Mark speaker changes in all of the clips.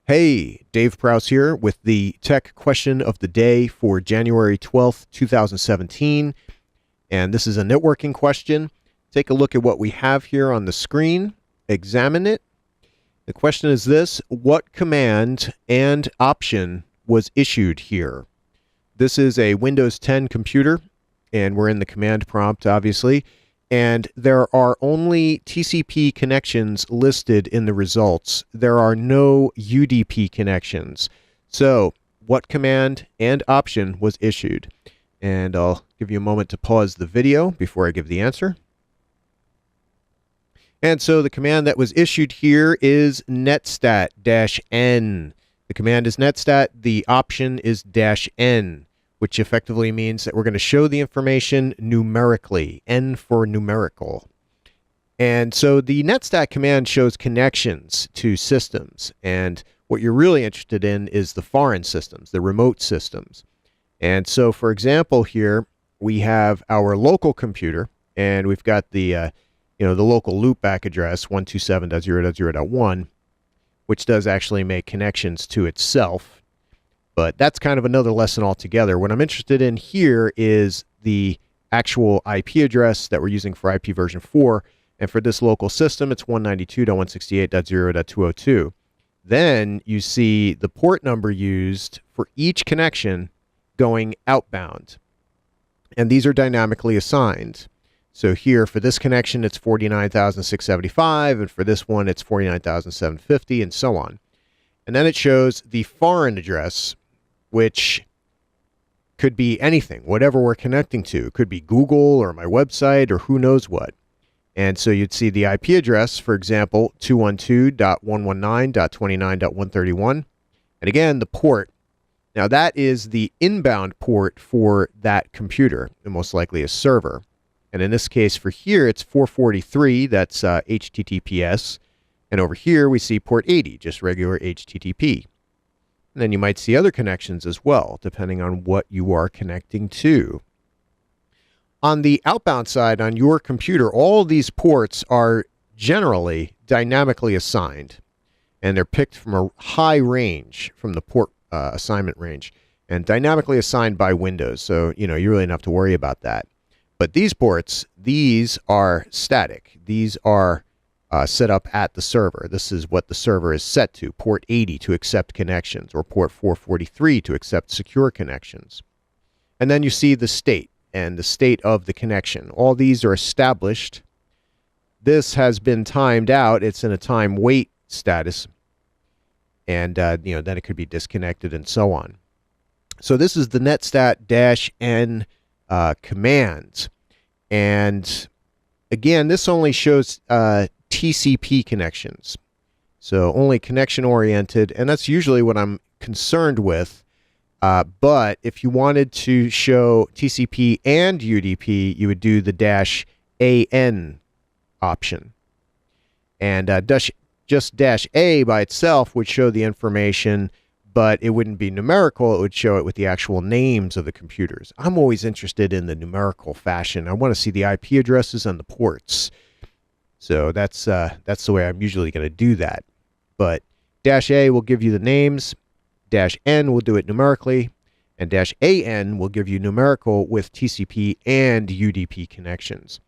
Speaker 1: Hey, Dave Prowse here with the tech question of the day for January 12th, 2017. And this is a networking question. Take a look at what we have here on the screen. Examine it. The question is this: what command and option was issued here? This is a Windows 10 computer, and we're in the command prompt, obviously. And there are only TCP connections listed in the results. There are no UDP connections. So what command and option was issued? And I'll give you a moment to pause the video before I give the answer. And so the command that was issued here is netstat-n. The command is netstat. The option is -n, which effectively means that we're going to show the information numerically, n for numerical. And so the netstat command shows connections to systems. And what you're really interested in is the foreign systems, the remote systems. And so, for example, here we have our local computer, and we've got the the local loopback address 127.0.0.1, which does actually make connections to itself. But that's kind of another lesson altogether. What I'm interested in here is the actual IP address that we're using for IP version 4. And for this local system, it's 192.168.0.202. Then you see the port number used for each connection going outbound. And these are dynamically assigned. So here for this connection, it's 49,675. And for this one, it's 49,750, and so on. And then it shows the foreign address, which could be anything, whatever we're connecting to. It could be Google or my website or who knows what. And so you'd see the IP address, for example, 212.119.29.131. And again, the port. Now that is the inbound port for that computer, and most likely a server. And in this case for here, it's 443, that's HTTPS. And over here we see port 80, just regular HTTP. And then you might see other connections as well, depending on what you are connecting to. On the outbound side, on your computer, all of these ports are generally dynamically assigned. And they're picked from a high range, from the port assignment range, and dynamically assigned by Windows. So, you really don't have to worry about that. But these ports, these are static. These are set up at the server. This is what the server is set to, port 80 to accept connections, or port 443 to accept secure connections. And then you see the state and the state of the connection. All these are established. This has been timed out. It's in a time wait status. And then it could be disconnected and so on. So this is the netstat-n command. And again, this only shows TCP connections. So only connection oriented, and that's usually what I'm concerned with. But if you wanted to show TCP and UDP, you would do the -an option. And just -a by itself would show the information, but it wouldn't be numerical. It would show it with the actual names of the computers. I'm always interested in the numerical fashion. I want to see the IP addresses and the ports. So that's the way I'm usually going to do that. But -a will give you the names, -n will do it numerically, and -an will give you numerical with TCP and UDP connections.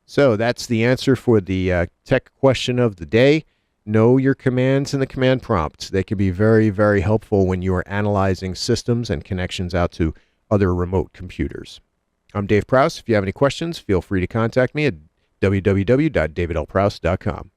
Speaker 1: So that's the answer for the tech question of the day. Know your commands in the command prompt. They can be very, very helpful when you are analyzing systems and connections out to other remote computers. I'm Dave Prowse. If you have any questions, feel free to contact me at www.davidlprowse.com.